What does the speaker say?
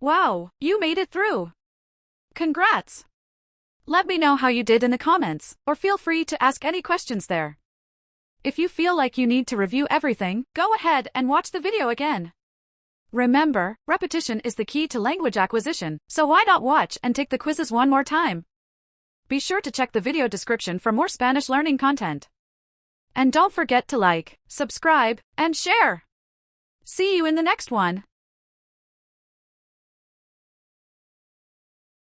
Wow, you made it through! Congrats! Let me know how you did in the comments, or feel free to ask any questions there. If you feel like you need to review everything, go ahead and watch the video again. Remember, repetition is the key to language acquisition, so why not watch and take the quizzes one more time? Be sure to check the video description for more Spanish learning content. And don't forget to like, subscribe, and share. See you in the next one.